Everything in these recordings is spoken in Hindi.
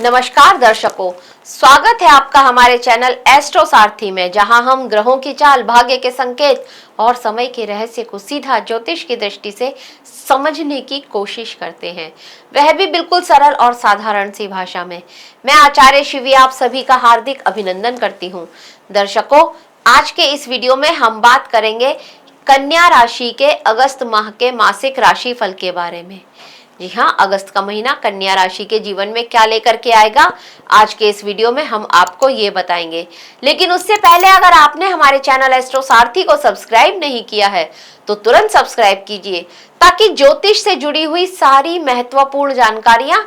नमस्कार दर्शकों, स्वागत है आपका हमारे चैनल एस्ट्रो सारथी में, जहां हम ग्रहों की चाल, भाग्य के संकेत और समय के रहस्य को सीधा ज्योतिष की दृष्टि से समझने की कोशिश करते हैं, वह भी बिल्कुल सरल और साधारण सी भाषा में। मैं आचार्य शिवी आप सभी का हार्दिक अभिनंदन करती हूँ। दर्शकों, आज के इस वीडियो में हम बात करेंगे कन्या राशि के अगस्त माह के मासिक राशि फल के बारे में। जी हाँ, अगस्त का महीना कन्या राशि के जीवन में क्या लेकर के आएगा, आज के इस वीडियो में हम आपको ये बताएंगे। लेकिन उससे पहले अगर आपने हमारे चैनल एस्ट्रो सारथी को सब्सक्राइब नहीं किया है तो तुरंत सब्सक्राइब कीजिए, ताकि ज्योतिष से जुड़ी हुई सारी महत्वपूर्ण जानकारियां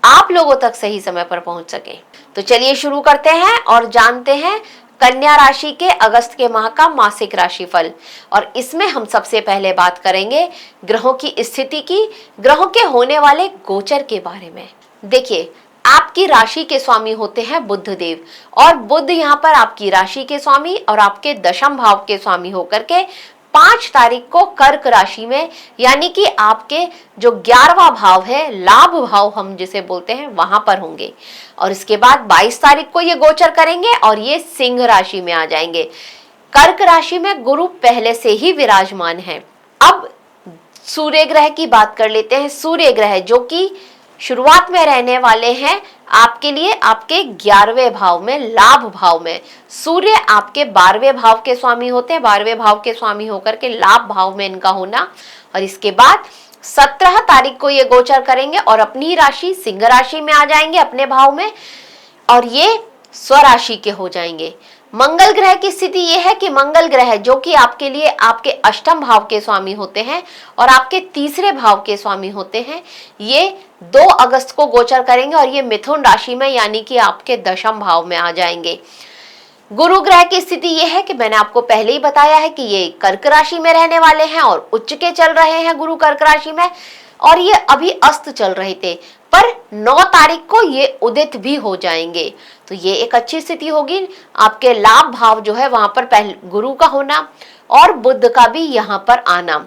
आप लोगों तक सही समय पर पहुंच सके। तो चलिए शुरू करते हैं और जानते हैं कन्या राशि के अगस्त के माह का मासिक राशिफल। और इसमें हम सबसे पहले बात करेंगे ग्रहों की स्थिति की, ग्रहों के होने वाले गोचर के बारे में। देखिए, आपकी राशि के स्वामी होते हैं बुध देव, और बुध यहाँ पर आपकी राशि के स्वामी और आपके दशम भाव के स्वामी होकर के 5 तारीख को कर्क राशि में, यानी कि आपके जो 11वां भाव है, लाभ भाव हम जिसे बोलते हैं, वहां पर होंगे। और इसके बाद 22 तारीख को ये गोचर करेंगे और ये सिंह राशि में आ जाएंगे। कर्क राशि में गुरु पहले से ही विराजमान है। अब सूर्य ग्रह की बात कर लेते हैं। सूर्य ग्रह जो कि शुरुआत में रहने वाले हैं आपके लिए आपके 11वें भाव में, लाभ भाव में। सूर्य आपके 12वें भाव के स्वामी होते हैं, 12वें भाव के स्वामी होकर के लाभ भाव में इनका होना। और इसके बाद 17 तारीख को ये गोचर करेंगे और अपनी राशि सिंह राशि में आ जाएंगे, अपने भाव में, और ये स्वराशि के हो जाएंगे। मंगल ग्रह की स्थिति यह है कि मंगल ग्रह जो कि आपके लिए आपके अष्टम भाव के स्वामी होते हैं और आपके तीसरे भाव के स्वामी होते हैं, ये 2 अगस्त को गोचर करेंगे और ये मिथुन राशि में, यानी कि आपके दशम भाव में आ जाएंगे। गुरु ग्रह की स्थिति यह है कि मैंने आपको पहले ही बताया है कि ये कर्क राशि में रहने वाले हैं और उच्च के चल रहे हैं गुरु कर्क राशि में, और ये अभी अस्त चल रहे थे, पर 9 तारीख को ये उदित भी हो जाएंगे। तो ये एक अच्छी स्थिति होगी। आपके लाभ भाव जो है वहां पर पहले गुरु का होना और बुध का भी यहाँ पर आना।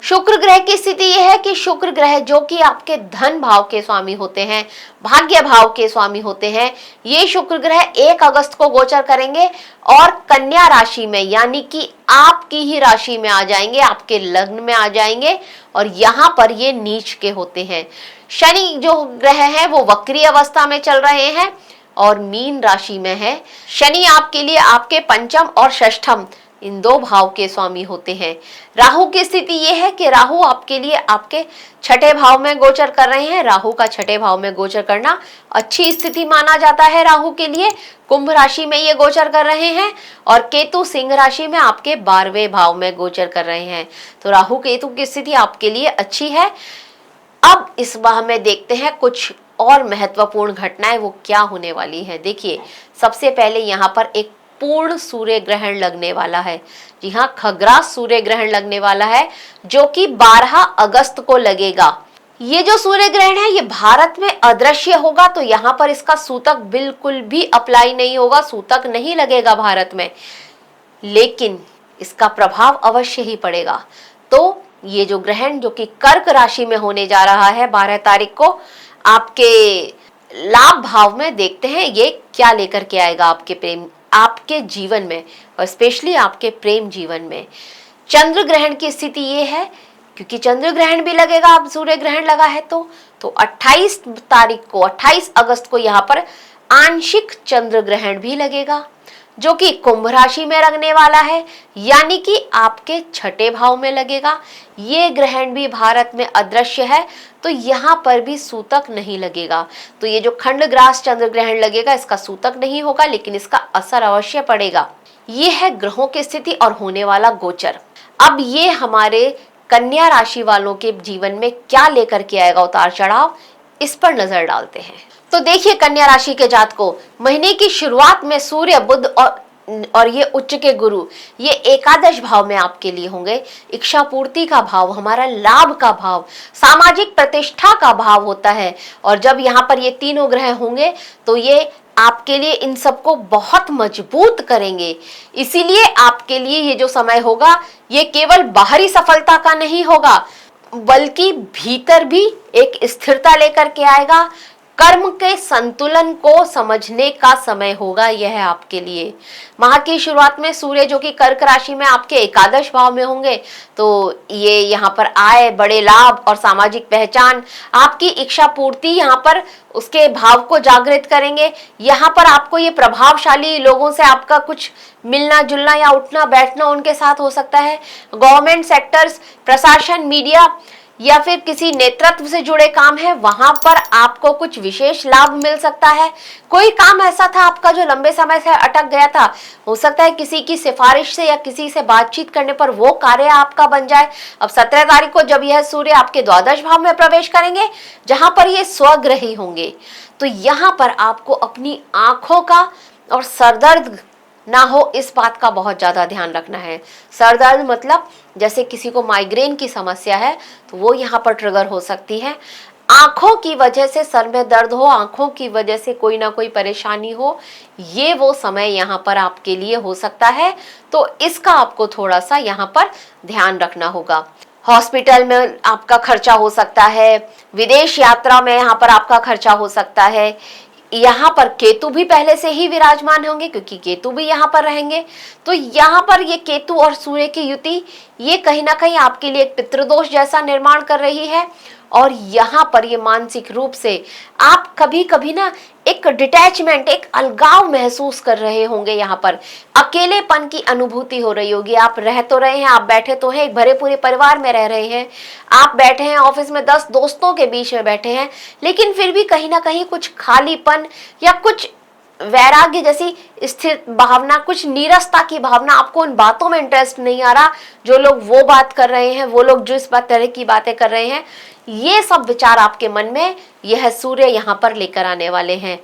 शुक्र ग्रह की स्थिति यह है कि शुक्र ग्रह जो कि आपके धन भाव के स्वामी होते हैं, भाग्य भाव के स्वामी होते हैं, ये शुक्र ग्रह 1 अगस्त को गोचर करेंगे और कन्या राशि में, यानी कि आपकी ही राशि में आ जाएंगे, आपके लग्न में आ जाएंगे, और यहाँ पर ये नीच के होते हैं। शनि जो ग्रह है वो वक्री अवस्था में चल रहे हैं और मीन राशि में है। शनि आपके लिए आपके पंचम और षष्ठम, इन 2 भाव के स्वामी होते हैं। राहु की स्थिति यह है कि राहु आपके लिए आपके 6ठे भाव में गोचर कर रहे हैं। राहु का 6ठे भाव में गोचर करना अच्छी स्थिति माना जाता है राहु के लिए। कुंभ राशि में ये गोचर कर रहे हैं और केतु सिंह राशि में आपके 12वें भाव में गोचर कर रहे हैं। तो राहु केतु की स्थिति आपके लिए अच्छी है। अब इस माह में देखते हैं कुछ और महत्वपूर्ण घटनाएं वो क्या होने वाली है। देखिए, सबसे पहले यहाँ पर एक पूर्ण सूर्य ग्रहण लगने वाला है। जी हाँ, खग्रास सूर्य ग्रहण लगने वाला है, जो कि 12 अगस्त को लगेगा। ये जो सूर्य ग्रहण है ये भारत में अदृश्य होगा, तो यहाँ पर इसका सूतक बिल्कुल भी अप्लाई नहीं होगा, सूतक नहीं लगेगा भारत में, लेकिन इसका प्रभाव अवश्य ही पड़ेगा। तो ये जो ग्रहण जो कि कर्क राशि में होने जा रहा है 12 तारीख को, आपके लाभ भाव में, देखते हैं ये क्या लेकर के आएगा आपके प्रेम, आपके जीवन में, और स्पेशली आपके प्रेम जीवन में। चंद्र ग्रहण की स्थिति ये है, क्योंकि चंद्र ग्रहण भी लगेगा, अब सूर्य ग्रहण लगा है तो 28 तारीख को, 28 अगस्त को यहाँ पर आंशिक चंद्र ग्रहण भी लगेगा, जो कि कुंभ राशि में लगने वाला है, यानी कि आपके 6ठे भाव में लगेगा। ये ग्रहण भी भारत में अदृश्य है, तो यहाँ पर भी सूतक नहीं लगेगा। तो ये जो खंडग्रास चंद्र ग्रहण लगेगा, इसका सूतक नहीं होगा, लेकिन इसका असर अवश्य पड़ेगा। ये है ग्रहों की स्थिति और होने वाला गोचर। अब ये हमारे कन्या राशि वालों के जीवन में क्या लेकर के आएगा उतार चढ़ाव, इस पर नजर डालते हैं। तो देखिए, कन्या राशि के जातकों, महीने की शुरुआत में सूर्य, बुध और ये उच्च के गुरु, ये एकादश भाव में आपके लिए होंगे। इच्छा पूर्ति का भाव, हमारा लाभ का भाव, सामाजिक प्रतिष्ठा का भाव होता है। और जब यहाँ पर ये तीनों ग्रह होंगे तो ये आपके लिए इन सबको बहुत मजबूत करेंगे। इसीलिए आपके लिए ये जो समय होगा ये केवल बाहरी सफलता का नहीं होगा, बल्कि भीतर भी एक स्थिरता लेकर के आएगा, कर्म के संतुलन को समझने का समय होगा यह आपके लिए। माह की शुरुआत में सूर्य जो कि कर्क राशि में आपके एकादश भाव में होंगे, तो ये यहाँ पर आय, बड़े लाभ और सामाजिक पहचान, आपकी इच्छा पूर्ति यहाँ पर उसके भाव को जागृत करेंगे। यहाँ पर आपको ये प्रभावशाली लोगों से आपका कुछ मिलना जुलना या उठना बैठना उनके साथ हो सकता है। गवर्नमेंट सेक्टर्स, प्रशासन, मीडिया या फिर किसी नेतृत्व से जुड़े काम है, वहां पर आपको कुछ विशेष लाभ मिल सकता है। कोई काम ऐसा था आपका जो लंबे समय से अटक गया था, हो सकता है किसी की सिफारिश से या किसी से बातचीत करने पर वो कार्य आपका बन जाए। अब 17 तारीख को जब यह सूर्य आपके द्वादश भाव में प्रवेश करेंगे, जहां पर ये स्वग्रही होंगे, तो यहाँ पर आपको अपनी आंखों का और सरदर्द ना हो इस बात का बहुत ज्यादा ध्यान रखना है। सर दर्द मतलब जैसे किसी को माइग्रेन की समस्या है तो वो यहाँ पर ट्रिगर हो सकती है। आंखों की वजह से सर में दर्द हो, आंखों की वजह से कोई ना कोई परेशानी हो, ये वो समय यहाँ पर आपके लिए हो सकता है, तो इसका आपको थोड़ा सा यहाँ पर ध्यान रखना होगा। हॉस्पिटल में आपका खर्चा हो सकता है, विदेश यात्रा में यहाँ पर आपका खर्चा हो सकता है। यहाँ पर केतु भी पहले से ही विराजमान होंगे क्योंकि केतु भी यहाँ पर रहेंगे, तो यहाँ पर ये केतु और सूर्य की युति ये कहीं ना कहीं आपके लिए एक पितृदोष जैसा निर्माण कर रही है। और यहाँ पर ये मानसिक रूप से आप कभी कभी ना एक डिटैचमेंट, एक अलगाव महसूस कर रहे होंगे। यहाँ पर अकेलेपन की अनुभूति हो रही होगी। आप रह तो रहे हैं, आप बैठे तो हैं, एक भरे पूरे परिवार में रह रहे हैं, आप बैठे हैं ऑफिस में 10 दोस्तों के बीच में बैठे हैं, लेकिन फिर भी कहीं ना कहीं कुछ खालीपन या कुछ वैराग्य जैसी स्थिर भावना, कुछ नीरसता की भावना, आपको उन बातों में इंटरेस्ट नहीं आ रहा जो लोग वो बात कर रहे हैं, वो लोग जो इस तरह की बातें कर रहे हैं, ये सब विचार आपके मन में यह सूर्य यहाँ पर लेकर आने वाले हैं।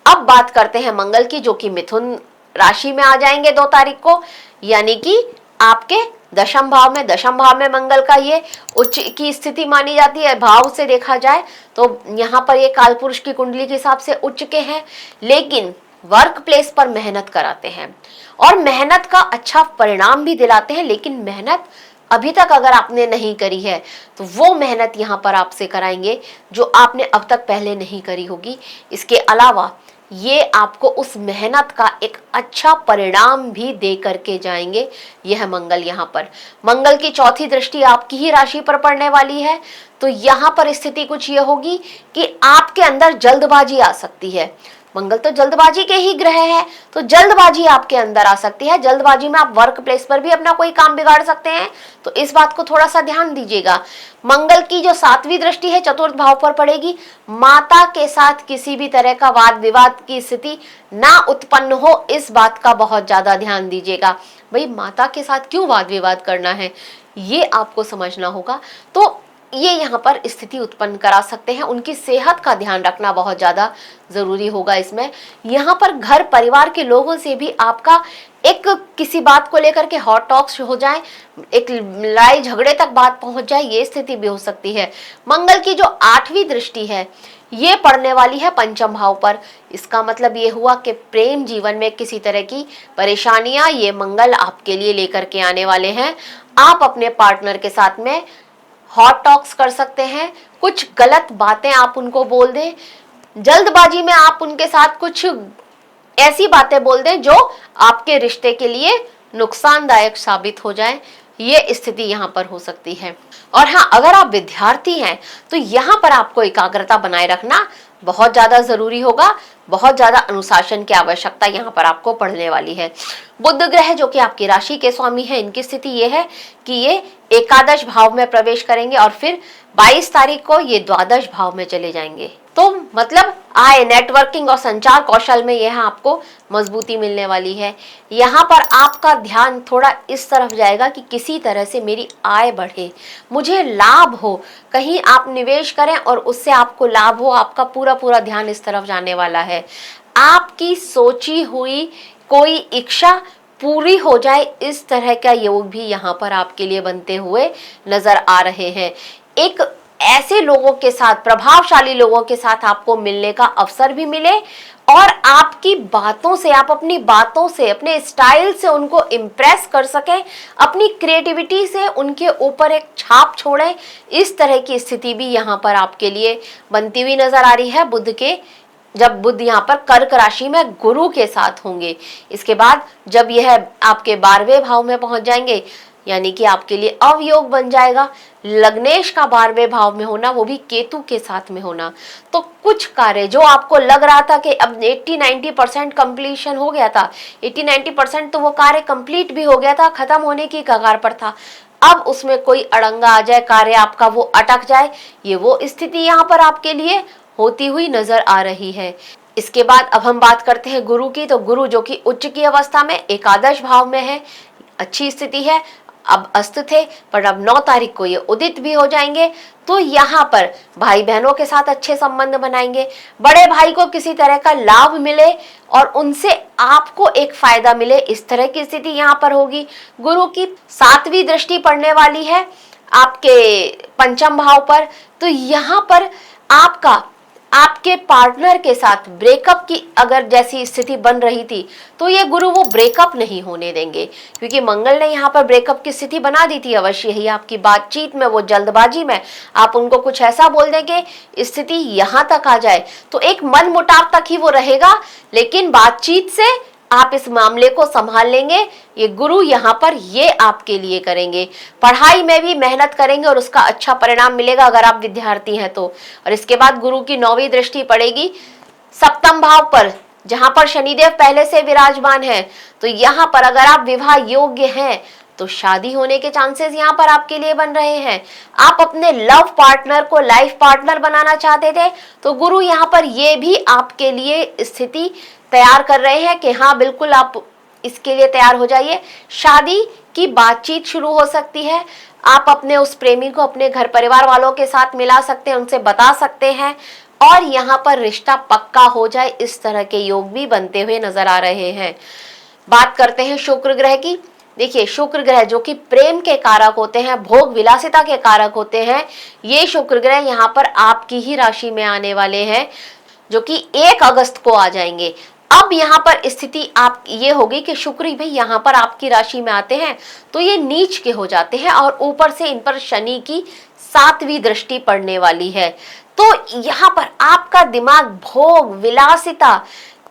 अब बात करते हैं मंगल की, जो कि मिथुन राशि में आ जाएंगे 2 तारीख को, यानी कि आपके दशम भाव में मंगल का ये उच्च की स्थिति मानी जाती है। भाव से देखा जाए तो यहाँ पर ये कालपुरुष की कुंडली के हिसाब से उच्च के हैं, लेकिन वर्क प्लेस पर मेहनत कराते हैं और मेहनत का अच्छा परिणाम भी दिलाते हैं। लेकिन मेहनत अभी तक अगर आपने नहीं करी है तो वो मेहनत यहाँ पर आपसे कराएंगे जो आपने अब तक पहले नहीं करी होगी। इसके अलावा ये आपको उस मेहनत का एक अच्छा परिणाम भी दे करके जाएंगे। यह मंगल यहाँ पर, मंगल की चौथी दृष्टि आपकी ही राशि पर पड़ने वाली है, तो यहाँ पर स्थिति कुछ ये होगी कि आपके अंदर जल्दबाजी आ सकती है। मंगल तो जल्दबाजी के ही ग्रह है, तो जल्दबाजी आपके अंदर आ सकती है। जल्दबाजी में आप वर्क प्लेस पर भी अपना कोई काम बिगाड़ सकते हैं, तो इस बात को थोड़ा सा ध्यान दीजिएगा। मंगल की जो 7वीं दृष्टि है चतुर्थ भाव पर पड़ेगी, माता के साथ किसी भी तरह का वाद विवाद की स्थिति ना उत्पन्न हो, इस बात का बहुत ज्यादा ध्यान दीजिएगा। भाई माता के साथ क्यों वाद विवाद करना है, ये आपको समझना होगा। तो ये यहाँ पर स्थिति उत्पन्न करा सकते हैं, उनकी सेहत का ध्यान रखना बहुत ज्यादा जरूरी होगा इसमें। यहाँ पर घर परिवार के लोगों से भी आपका एक किसी बात को लेकर के हॉट टॉक्स हो जाए, एक लड़ाई झगड़े तक बात पहुंच जाए, ये स्थिति भी हो सकती है। मंगल की जो 8वीं दृष्टि है ये पड़ने वाली है पंचम भाव पर। इसका मतलब ये हुआ कि प्रेम जीवन में किसी तरह की परेशानियां ये मंगल आपके लिए लेकर के आने वाले हैं। आप अपने पार्टनर के साथ में हॉट टॉक्स कर सकते हैं, कुछ गलत बातें आप उनको बोल दें, जल्दबाजी में आप उनके साथ कुछ ऐसी बातें बोल दें जो आपके रिश्ते के लिए नुकसानदायक साबित हो जाए, ये स्थिति यहाँ पर हो सकती है। और हाँ, अगर आप विद्यार्थी हैं तो यहाँ पर आपको एकाग्रता बनाए रखना बहुत ज्यादा जरूरी होगा, बहुत ज्यादा अनुशासन की आवश्यकता यहाँ पर आपको पड़ने वाली है। बुध ग्रह जो कि आपकी राशि के स्वामी है, इनकी स्थिति ये है कि ये एकादश भाव में प्रवेश करेंगे और फिर 22 तारीख को ये द्वादश भाव में चले जाएंगे। तो मतलब आय, नेटवर्किंग और संचार कौशल में यह आपको मजबूती मिलने वाली है। यहाँ पर आपका ध्यान थोड़ा इस तरफ जाएगा कि किसी तरह से मेरी आय बढ़े, मुझे लाभ हो, कहीं आप निवेश करें और उससे आपको लाभ हो, आपका पूरा पूरा ध्यान इस तरफ जाने वाला है। आपकी सोची हुई कोई इच्छा पूरी हो जाए, इस तरह का योग भी यहाँ पर आपके लिए बनते हुए नजर आ रहे हैं। एक ऐसे लोगों के साथ, प्रभावशाली लोगों के साथ आपको मिलने का अवसर भी मिले और आपकी बातों से, आप अपनी बातों से, अपने स्टाइल से उनको इम्प्रेस कर सकें, अपनी क्रिएटिविटी से उनके ऊपर एक छाप छोड़ें। इस तरह की स्थिति भी यहाँ पर आपके लिए बनती हुई नजर आ रही है बुध के, जब बुध यहाँ पर कर्क राशि में गुरु के साथ होंगे। इसके बाद जब यह आपके 12वें भाव में पहुंच जाएंगे, यानी कि आपके लिए अवयोग बन जाएगा। लग्नेश का 12वें भाव में होना, वो भी केतु के साथ में होना, तो कुछ कार्य जो आपको लग रहा था कि अब 80-90% कंप्लीशन हो गया था, 80-90% तो वो कार्य कंप्लीट भी हो गया था, खत्म होने की कगार पर था, अब उसमें कोई अड़ंगा आ जाए, कार्य आपका वो अटक जाए, ये वो स्थिति यहाँ पर आपके लिए होती हुई नजर आ रही है। इसके बाद अब हम बात करते हैं गुरु की। तो गुरु जो कि उच्च की अवस्था में एकादश भाव में है, अच्छी स्थिति है। अब अस्त थे पर अब 9 तारीख को ये उदित भी हो जाएंगे, तो यहाँ पर भाई बहनों के साथ अच्छे संबंध बनाएंगे, बड़े भाई को किसी तरह का लाभ मिले और उनसे आपको एक फायदा मिले, इस तरह की स्थिति यहाँ पर होगी। गुरु की 7वीं दृष्टि पड़ने वाली है आपके 5म भाव पर, तो यहाँ पर आपके पार्टनर के साथ ब्रेकअप की अगर जैसी स्थिति बन रही थी, तो ये गुरु वो ब्रेकअप नहीं होने देंगे, क्योंकि मंगल ने यहाँ पर ब्रेकअप की स्थिति बना दी थी। अवश्य ही आपकी बातचीत में, वो जल्दबाजी में आप उनको कुछ ऐसा बोल देंगे, स्थिति यहाँ तक आ जाए तो एक मन मुटाव तक ही वो रहेगा, लेकिन बातचीत से आप इस मामले को संभाल लेंगे। ये गुरु यहाँ पर ये आपके लिए करेंगे। पढ़ाई में भी मेहनत करेंगे और उसका अच्छा परिणाम मिलेगा अगर आप विद्यार्थी हैं तो। और इसके बाद गुरु की 9वीं दृष्टि पड़ेगी 7म भाव पर, जहां पर शनिदेव पहले से विराजमान है। तो यहाँ पर अगर आप विवाह योग्य हैं तो शादी होने के चांसेस यहाँ पर आपके लिए बन रहे हैं। आप अपने लव पार्टनर को लाइफ पार्टनर बनाना चाहते थे, तो गुरु यहाँ पर ये भी आपके लिए स्थिति तैयार कर रहे हैं कि हाँ बिल्कुल आप इसके लिए तैयार हो जाइए। शादी की बातचीत शुरू हो सकती है, आप अपने उस प्रेमी को अपने घर परिवार वालों के साथ मिला सकते हैं, उनसे बता सकते हैं और यहाँ पर रिश्ता पक्का हो जाए, इस तरह के योग भी बनते हुए नजर आ रहे हैं। बात करते हैं शुक्र ग्रह की। देखिए, शुक्र ग्रह जो कि प्रेम के कारक होते हैं, भोग विलासिता के कारक होते हैं, ये शुक्र ग्रह यहाँ पर आपकी ही राशि में आने वाले हैं, जो कि 1 अगस्त को आ जाएंगे। अब यहाँ पर स्थिति आप ये होगी कि शुक्र भाई यहाँ पर आपकी राशि में आते हैं तो ये नीच के हो जाते हैं और ऊपर से इन पर शनि की 7वीं दृष्टि पड़ने वाली है। तो यहाँ पर आपका दिमाग भोग विलासिता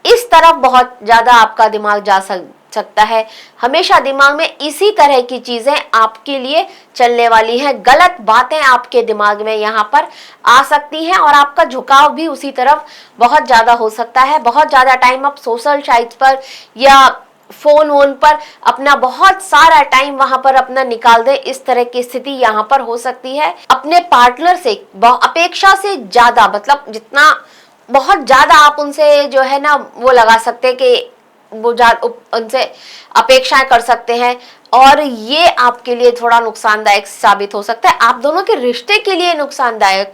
इस तरफ बहुत ज्यादा आपका दिमाग जा सकता है। हमेशा दिमाग में इसी तरह की चीजें आपके लिए चलने वाली हैं, गलत बातें आपके दिमाग में यहाँ पर आ सकती हैं और आपका झुकाव भी उसी तरफ बहुत ज्यादा हो सकता है। बहुत ज्यादा टाइम आप सोशल साइट्स पर या फोन वोन पर अपना बहुत सारा टाइम वहां पर अपना निकाल दे, इस तरह की स्थिति यहाँ पर हो सकती है। अपने पार्टनर से अपेक्षा से ज्यादा, मतलब जितना बहुत ज्यादा आप उनसे जो है ना वो लगा सकते हैं कि वो उनसे अपेक्षाएं कर सकते हैं और ये आपके लिए थोड़ा नुकसानदायक साबित हो सकता है। आप दोनों के रिश्ते के लिए नुकसानदायक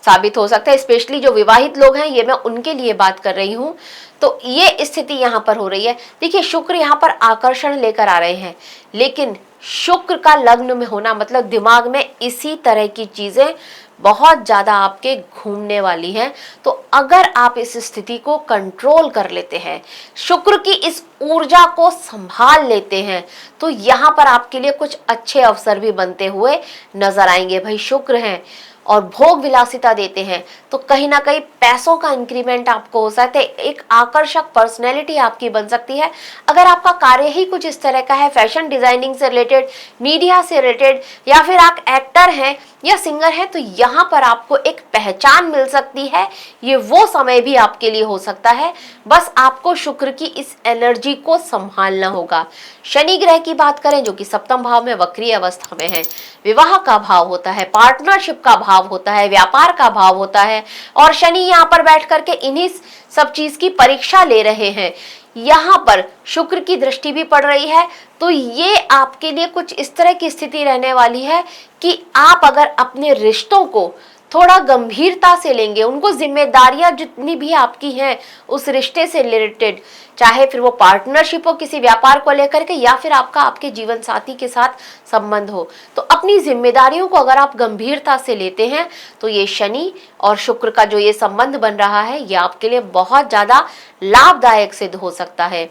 साबित हो सकता है, स्पेशली जो विवाहित लोग हैं, ये मैं उनके लिए बात कर रही हूँ। तो ये स्थिति यहाँ पर हो रही है। देखिए, शुक्र यहाँ पर आकर्षण लेकर आ रहे हैं, लेकिन शुक्र का लग्न में होना मतलब दिमाग में इसी तरह की चीजें बहुत ज्यादा आपके घूमने वाली हैं। तो अगर आप इस स्थिति को कंट्रोल कर लेते हैं, शुक्र की इस ऊर्जा को संभाल लेते हैं, तो यहाँ पर आपके लिए कुछ अच्छे अवसर भी बनते हुए नजर आएंगे। भाई शुक्र हैं और भोग विलासिता देते हैं, तो कहीं ना कहीं पैसों का इंक्रीमेंट आपको हो सकता है, एक आकर्षक पर्सनैलिटी आपकी बन सकती है। अगर आपका कार्य ही कुछ इस तरह का है, फैशन डिजाइनिंग से रिलेटेड, मीडिया से रिलेटेड, या फिर आप एक्टर हैं या सिंगर हैं, तो यहाँ पर आपको एक पहचान मिल सकती है। ये वो समय भी आपके लिए हो सकता है, बस आपको शुक्र की इस एनर्जी को संभालना होगा। शनि ग्रह की बात करें जो कि 7म भाव में वक्रीय अवस्था में है, विवाह का भाव होता है, पार्टनरशिप का भाव होता है, व्यापार का भाव होता है, और शनि यहाँ पर बैठ करके इन्हीं सब चीज की परीक्षा ले रहे हैं। यहाँ पर शुक्र की दृष्टि भी पड़ रही है, तो ये आपके लिए कुछ इस तरह की स्थिति रहने वाली है कि आप अगर अपने रिश्तों को थोड़ा गंभीरता से लेंगे, उनको जिम्मेदारियां जितनी भी आपकी हैं उस रिश्ते से रिलेटेड, चाहे फिर वो पार्टनरशिप हो किसी व्यापार को लेकर के या फिर आपका आपके जीवन साथी के साथ संबंध हो, तो अपनी जिम्मेदारियों को अगर आप गंभीरता से लेते हैं तो ये शनि और शुक्र का जो ये संबंध बन रहा है ये आपके लिए बहुत ज्यादा लाभदायक सिद्ध हो सकता है।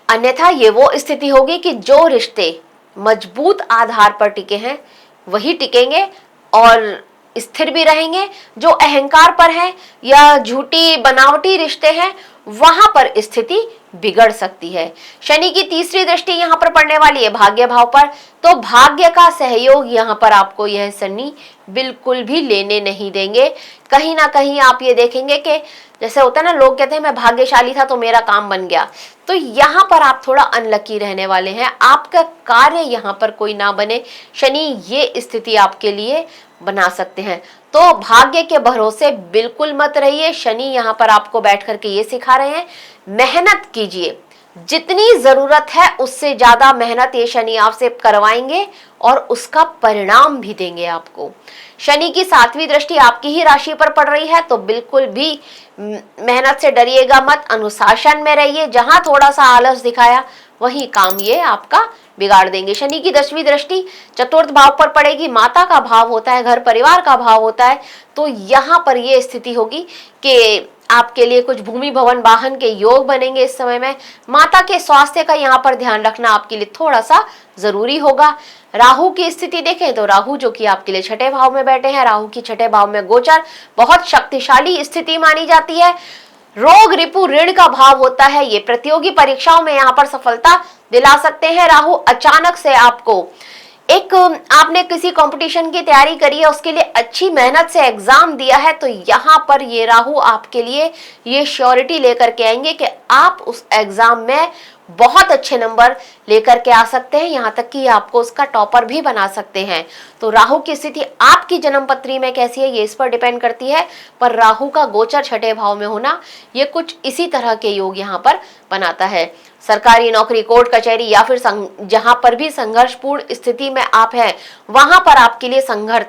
अन्यथा ये वो स्थिति होगी कि जो रिश्ते मजबूत आधार पर टिके हैं वही टिकेंगे और स्थिर भी रहेंगे। जो अहंकार पर है या झूठी बनावटी रिश्ते हैं वहां पर स्थिति बिगड़ सकती है। शनि की तीसरी दृष्टि यहाँ पर पड़ने वाली है भाग्य भाव पर, तो भाग्य का सहयोग यहाँ पर आपको यह शनि बिल्कुल भी लेने नहीं देंगे। कहीं ना कहीं आप ये देखेंगे कि जैसे होता है ना, लोग कहते हैं मैं भाग्यशाली था तो मेरा काम बन गया, तो यहाँ पर आप थोड़ा अनलकी रहने वाले हैं, आपका कार्य यहाँ पर कोई ना बने, शनि ये स्थिति आपके लिए बना सकते हैं। तो भाग्य के भरोसे बिल्कुल मत रहिए। शनि यहाँ पर आपको बैठ करके ये सिखा रहे हैं, मेहनत कीजिए, जितनी जरूरत है उससे ज्यादा मेहनत ये शनि आपसे करवाएंगे और उसका परिणाम भी देंगे आपको। शनि की 7वीं दृष्टि आपकी ही राशि पर पड़ रही है, तो बिल्कुल भी मेहनत से डरिएगा मत, अनुशासन में रहिए। जहां थोड़ा सा आलस दिखाया वही काम ये आपका बिगाड़ देंगे। शनि की 10वीं दृष्टि चतुर्थ भाव पर पड़ेगी, माता का भाव होता है, घर परिवार का भाव होता है, तो यहाँ पर ये स्थिति होगी कि आपके लिए कुछ भूमि भवन वाहन के योग बनेंगे इस समय में। माता के स्वास्थ्य का यहाँ पर ध्यान रखना आपके लिए थोड़ा सा जरूरी होगा। राहु की स्थिति देखें तो राहु जो कि आपके लिए 6ठे भाव में बैठे हैं, राहु की 6ठे भाव में गोचर बहुत शक्तिशाली स्थिति मानी जाती है। रोग रिपु ऋण का भाव होता है, ये प्रतियोगी परीक्षाओं में यहाँ पर सफलता दिला सकते हैं। राहु अचानक से आपको एक आपने किसी कंपटीशन की तैयारी करी है, उसके लिए अच्छी मेहनत से एग्जाम दिया है, तो यहाँ पर ये राहु आपके लिए ये श्योरिटी लेकर के आएंगे कि आप उस एग्जाम में बहुत अच्छे नंबर लेकर के आ सकते हैं, यहाँ तक कि आपको उसका टॉपर भी बना सकते हैं। तो राहु की स्थिति आपकी जन्म पत्री में कैसी है ये इस पर डिपेंड करती है, पर राहु का गोचर 6ठे भाव में होना ये कुछ इसी तरह के योग यहाँ पर बनाता है। सरकारी नौकरी, कोर्ट कचहरी या फिर जहां पर भी संघर्षपूर्ण स्थिति में आप हैं वहां पर आपके लिए संघर्ष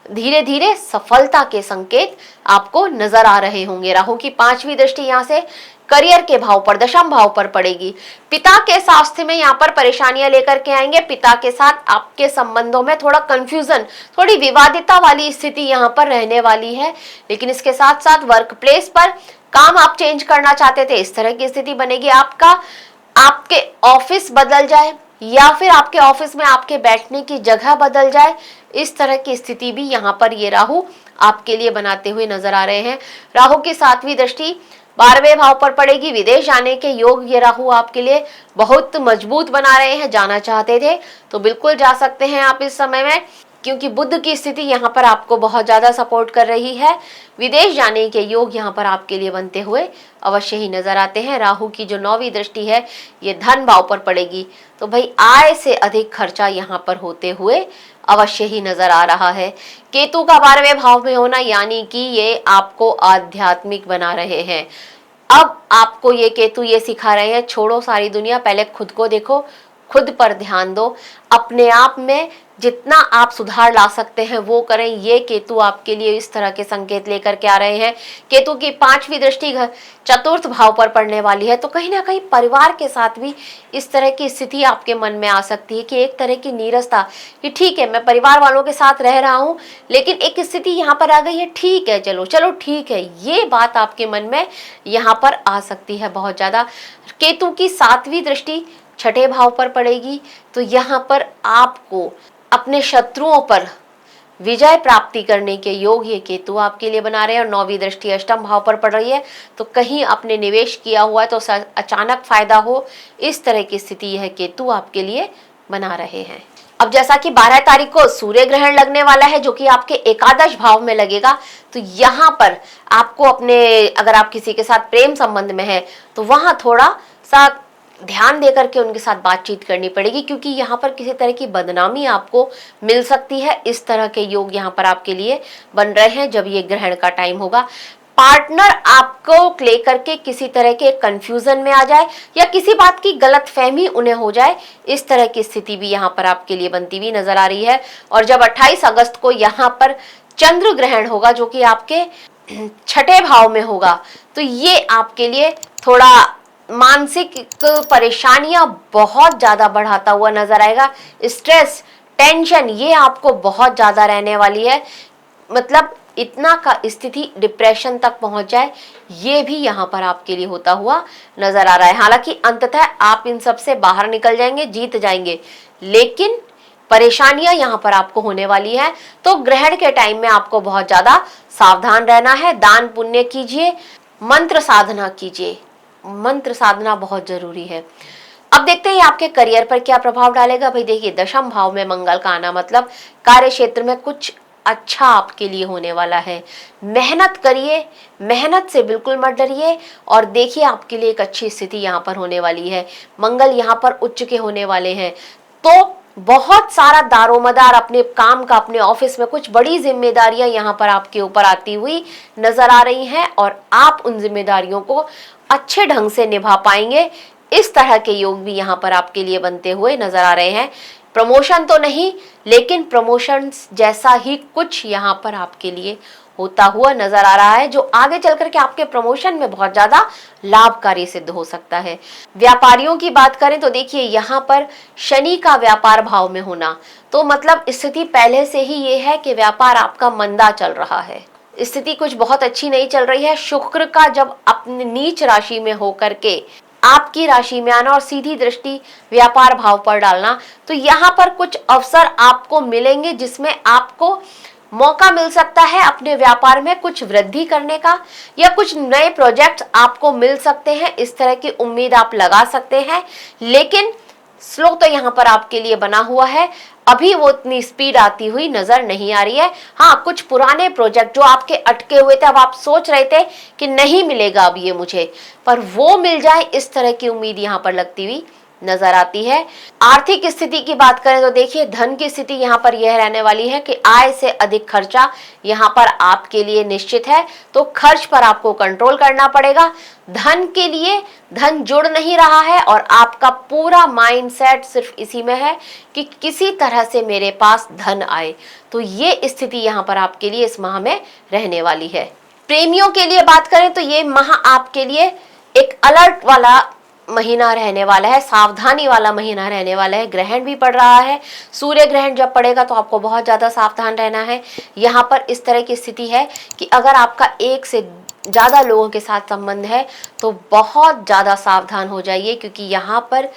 धीरे धीरे सफलता के संकेत आपको नजर आ रहे होंगे। राहु की 5वीं दृष्टि यहाँ से करियर के भाव पर, दशम भाव पर पड़ेगी। पिता के स्वास्थ्य में यहाँ पर परेशानियां लेकर के आएंगे, पिता के साथ आपके संबंधों में थोड़ा कंफ्यूजन, थोड़ी विवादिता वाली स्थिति यहाँ पर रहने वाली है। लेकिन इसके साथ साथ वर्क प्लेस पर काम आप चेंज करना चाहते थे, इस तरह की स्थिति बनेगी। आपके ऑफिस बदल जाए या फिर आपके ऑफिस में आपके बैठने की जगह बदल जाए, इस तरह की स्थिति भी यहाँ पर ये राहु आपके लिए बनाते हुए नजर आ रहे हैं। राहु की 7वीं दृष्टि 12वें भाव पर पड़ेगी, विदेश जाने के योग ये राहु आपके लिए बहुत मजबूत बना रहे हैं। जाना चाहते थे तो बिल्कुल जा सकते हैं आप इस समय में, क्योंकि बुध की स्थिति यहाँ पर आपको बहुत ज्यादा सपोर्ट कर रही है। विदेश जाने के योग यहाँ पर आपके लिए बनते हुए अवश्य ही नजर आते हैं। राहु की जो 9वीं दृष्टि है ये धन भाव पर पड़ेगी, तो भाई आय से अधिक खर्चा यहाँ पर होते हुए अवश्य ही नजर आ रहा है। केतु का 12वें भाव में होना यानी कि ये आपको आध्यात्मिक बना रहे हैं। अब आपको ये केतु ये सिखा रहे हैं, छोड़ो सारी दुनिया, पहले खुद को देखो, खुद पर ध्यान दो, अपने आप में जितना आप सुधार ला सकते हैं वो करें। ये केतु आपके लिए इस तरह के संकेत लेकर के आ रहे हैं। केतु की 5वीं दृष्टि चतुर्थ भाव पर पड़ने वाली है, तो कहीं ना कहीं परिवार के साथ भी इस तरह की स्थिति आपके मन में आ सकती है कि एक तरह की नीरसता कि ठीक है मैं परिवार वालों के साथ रह रहा हूँ, लेकिन एक स्थिति यहाँ पर आ गई है, ठीक है चलो चलो ठीक है, ये बात आपके मन में यहाँ पर आ सकती है बहुत ज्यादा। केतु की 7वीं दृष्टि 6ठे भाव पर पड़ेगी, तो यहाँ पर आपको अपने शत्रुओं पर विजय प्राप्ति करने के योग ये केतु आपके लिए बना रहे हैं। और 9वीं दृष्टि अष्टम भाव पर पड़ रही है, तो कहीं आपने निवेश किया हुआ है तो अचानक फायदा हो, इस तरह की स्थिति यह केतु आपके लिए बना रहे हैं। अब जैसा कि 12 तारीख को सूर्य ग्रहण लगने वाला है जो कि आपके एकादश भाव में लगेगा, तो यहाँ पर आपको अपने, अगर आप किसी के साथ प्रेम संबंध में है तो वहां थोड़ा सा ध्यान देकर के उनके साथ बातचीत करनी पड़ेगी, क्योंकि यहाँ पर किसी तरह की बदनामी आपको मिल सकती है। इस तरह के योग यहाँ पर आपके लिए बन रहे हैं जब ये ग्रहण का टाइम होगा। पार्टनर आपको लेकर के किसी तरह के कंफ्यूजन में आ जाए या किसी बात की गलतफहमी उन्हें हो जाए, इस तरह की स्थिति भी यहाँ पर आपके लिए बनती हुई नजर आ रही है। और जब 28 अगस्त को यहाँ पर चंद्र ग्रहण होगा जो कि आपके छठे भाव में होगा। तो ये आपके लिए थोड़ा मानसिक परेशानियां बहुत ज्यादा बढ़ाता हुआ नजर आएगा। स्ट्रेस, टेंशन ये आपको बहुत ज्यादा रहने वाली है। मतलब इतना का स्थिति डिप्रेशन तक पहुंच जाए, ये भी यहाँ पर आपके लिए होता हुआ नजर आ रहा है। हालांकि अंततः आप इन सब से बाहर निकल जाएंगे, जीत जाएंगे, लेकिन परेशानियां यहाँ पर आपको होने वाली है। तो ग्रहण के टाइम में आपको बहुत ज्यादा सावधान रहना है। दान पुण्य कीजिए, मंत्र साधना कीजिए, मंत्र साधना बहुत जरूरी है। अब देखते हैं आपके करियर पर क्या प्रभाव डालेगा। भाई देखिए, दशम भाव में मंगल का आना मतलब कार्य क्षेत्र में कुछ अच्छा आपके लिए होने वाला है। मेहनत करिए, मेहनत से बिल्कुल मत डरिए, और देखिए आपके लिए एक अच्छी स्थिति यहाँ पर होने वाली है। मंगल यहाँ पर उच्च के होने वाले हैं, तो बहुत सारा दारोमदार अपने काम का, अपने ऑफिस में कुछ बड़ी जिम्मेदारियां यहाँ पर आपके ऊपर आती हुई नजर आ रही हैं, और आप उन जिम्मेदारियों को अच्छे ढंग से निभा पाएंगे। इस तरह के योग भी यहाँ पर आपके लिए बनते हुए नजर आ रहे हैं। प्रमोशन तो नहीं, लेकिन प्रमोशन जैसा ही कुछ यहाँ पर आपके लिए होता हुआ नजर आ रहा है, जो आगे चल करके आपके प्रमोशन में बहुत ज्यादा लाभकारी सिद्ध हो सकता है। व्यापारियों की बात करें तो देखिए, यहाँ पर शनि का व्यापार भाव में होना, तो मतलब स्थिति पहले से ही ये है कि व्यापार आपका मंदा चल रहा है, स्थिति कुछ बहुत अच्छी नहीं चल रही है। शुक्र का जब अपनी नीच राशि में होकर के आपकी राशि में आना और सीधी दृष्टि व्यापार भाव पर डालना, तो यहाँ पर कुछ अवसर आपको मिलेंगे जिसमें आपको मौका मिल सकता है अपने व्यापार में कुछ वृद्धि करने का, या कुछ नए प्रोजेक्ट्स आपको मिल सकते हैं। इस तरह की उम्मीद आप लगा सकते हैं, लेकिन स्लो तो यहाँ पर आपके लिए बना हुआ है। अभी वो इतनी स्पीड आती हुई नजर नहीं आ रही है। हाँ, कुछ पुराने प्रोजेक्ट जो आपके अटके हुए थे, अब आप सोच रहे थे कि नहीं मिलेगा अब ये मुझे, पर वो मिल जाए, इस तरह की उम्मीद यहाँ पर लगती हुई नजर आती है। आर्थिक स्थिति की बात करें तो देखिए, धन की स्थिति यहाँ पर यह रहने वाली है कि आय से अधिक खर्चा यहाँ पर आपके लिए निश्चित है, तो खर्च पर आपको कंट्रोल करना पड़ेगा। धन के लिए धन जुड़ नहीं रहा है, और आपका पूरा माइंडसेट सिर्फ इसी में है कि किसी तरह से मेरे पास धन आए। तो ये स्थिति यहाँ पर आपके लिए इस माह में रहने वाली है। प्रेमियों के लिए बात करें तो ये माह आपके लिए एक अलर्ट वाला महीना रहने वाला है, सावधानी वाला महीना रहने वाला है। ग्रहण भी पड़ रहा है, सूर्य ग्रहण जब पड़ेगा तो आपको बहुत ज्यादा सावधान रहना है। यहाँ पर इस तरह की स्थिति है कि अगर आपका एक से ज्यादा लोगों के साथ संबंध है तो बहुत ज्यादा सावधान हो जाइए, क्योंकि यहाँ पर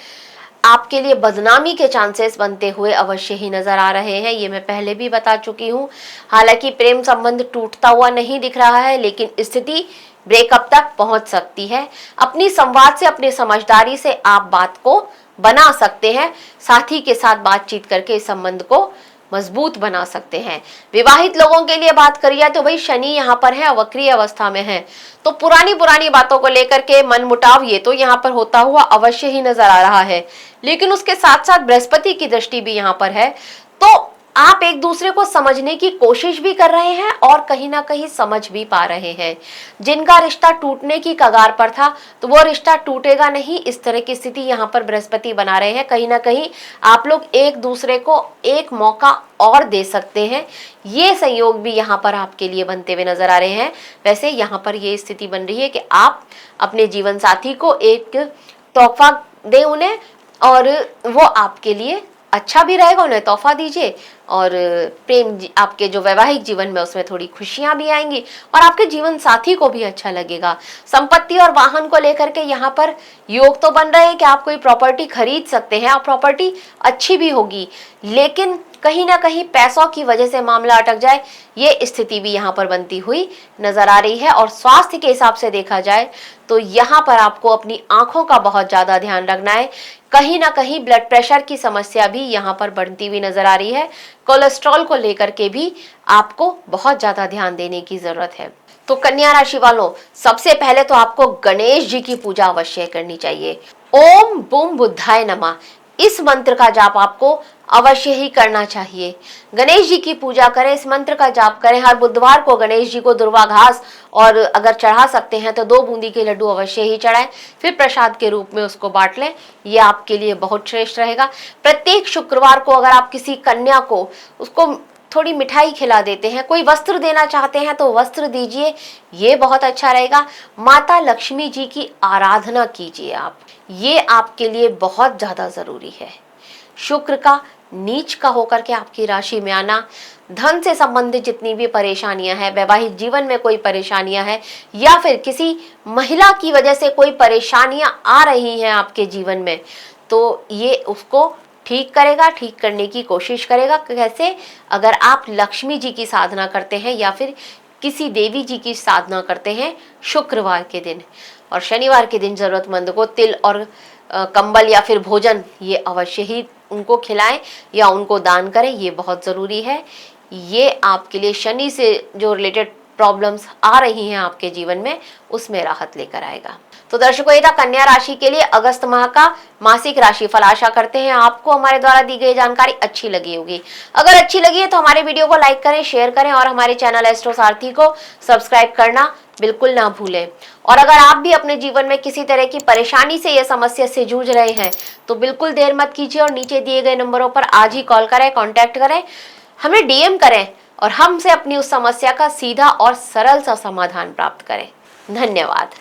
आपके लिए बदनामी के चांसेस बनते हुए अवश्य ही नजर आ रहे हैं। ये मैं पहले भी बता चुकी हूँ। हालांकि प्रेम संबंध टूटता हुआ नहीं दिख रहा है, लेकिन स्थिति ब्रेकअप तक पहुंच सकती है। अपनी संवाद से, अपनी समझदारी से आप बात को बना सकते हैं, साथी के साथ बातचीत करके इस संबंध को मजबूत बना सकते हैं। विवाहित लोगों के लिए बात करिए तो भाई शनि यहाँ पर है, वक्रीय अवस्था में है, तो पुरानी पुरानी बातों को लेकर के मनमुटाव ये तो यहाँ पर होता हुआ अवश्य ही नजर आ रहा है। लेकिन उसके साथ साथ बृहस्पति की दृष्टि भी यहाँ पर है, तो आप एक दूसरे को समझने की कोशिश भी कर रहे हैं और कहीं ना कहीं समझ भी पा रहे हैं। जिनका रिश्ता टूटने की कगार पर था तो वो रिश्ता टूटेगा नहीं, इस तरह की स्थिति यहाँ पर बृहस्पति बना रहे हैं। कहीं ना कहीं आप लोग एक दूसरे को एक मौका और दे सकते हैं, ये संयोग भी यहाँ पर आपके लिए बनते हुए नजर आ रहे हैं। वैसे यहाँ पर ये स्थिति बन रही है कि आप अपने जीवन साथी को एक तोहफा दें उन्हें, और वो आपके लिए अच्छा भी रहेगा, उन्हें तोहफा दीजिए, और प्रेम आपके जो वैवाहिक जीवन में उसमें थोड़ी खुशियां भी आएंगी और आपके जीवन साथी को भी अच्छा लगेगा। संपत्ति और वाहन को लेकर के यहाँ पर योग तो बन रहे हैं कि आप कोई प्रॉपर्टी खरीद सकते हैं और प्रॉपर्टी अच्छी भी होगी, लेकिन कहीं ना कहीं पैसों की वजह से मामला अटक जाए, ये स्थिति भी यहाँ पर बनती हुई नजर आ रही है। और स्वास्थ्य के हिसाब से देखा जाए तो यहाँ पर आपको अपनी आंखों का बहुत ज्यादा ध्यान रखना है। कहीं ना कहीं ब्लड प्रेशर की समस्या भी यहाँ पर बढ़ती हुई नजर आ रही है। कोलेस्ट्रॉल को लेकर के भी आपको बहुत ज्यादा ध्यान देने की जरूरत है। तो कन्या राशि वालों, सबसे पहले तो आपको गणेश जी की पूजा अवश्य करनी चाहिए। ओम बूम बुद्धाय नमः, इस मंत्र का जाप आपको अवश्य ही करना चाहिए। गणेश जी की पूजा करें, इस मंत्र का जाप करें। हर बुधवार को गणेश जी को दुर्वा घास और अगर चढ़ा सकते हैं तो 2 बूंदी के लड्डू अवश्य ही चढ़ाएं, फिर प्रसाद के रूप में उसको बांट लें, ये आपके लिए बहुत श्रेष्ठ रहेगा। प्रत्येक शुक्रवार को अगर आप किसी कन्या को उसको थोड़ी मिठाई खिला देते हैं, कोई वस्त्र देना चाहते हैं तो वस्त्र दीजिए, ये बहुत अच्छा रहेगा। माता लक्ष्मी जी की आराधना कीजिए आप, ये आपके लिए बहुत ज्यादा जरूरी है। शुक्र का नीच का होकर के आपकी राशि में आना, धन से संबंधित जितनी भी परेशानियां हैं, वैवाहिक जीवन में कोई परेशानियां हैं या फिर किसी महिला की वजह से कोई परेशानियां आ रही हैं आपके जीवन में, तो ये उसको ठीक करेगा, ठीक करने की कोशिश करेगा। कैसे? अगर आप लक्ष्मी जी की साधना करते हैं या फिर किसी देवी जी की साधना करते हैं शुक्रवार के दिन, और शनिवार के दिन जरूरतमंद को तिल और कंबल या फिर भोजन ये अवश्य ही उनको खिलाएं या उनको दान करें, ये बहुत ज़रूरी है। ये आपके लिए शनि से जो रिलेटेड प्रॉब्लम्स आ रही हैं आपके जीवन में, उसमें राहत लेकर आएगा। तो दर्शकों, ये था कन्या राशि के लिए अगस्त माह का मासिक राशि फल। आशा करते हैं आपको हमारे द्वारा दी गई जानकारी अच्छी लगी होगी। अगर अच्छी लगी है तो हमारे वीडियो को लाइक करें, शेयर करें और हमारे चैनल एस्ट्रो सारथी को सब्सक्राइब करना बिल्कुल ना भूलें। और अगर आप भी अपने जीवन में किसी तरह की परेशानी से या समस्या से जूझ रहे हैं तो बिल्कुल देर मत कीजिए और नीचे दिए गए नंबरों पर आज ही कॉल करें, कॉन्टैक्ट करें, हमें डीएम करें और हमसे अपनी उस समस्या का सीधा और सरल सा समाधान प्राप्त करें। धन्यवाद।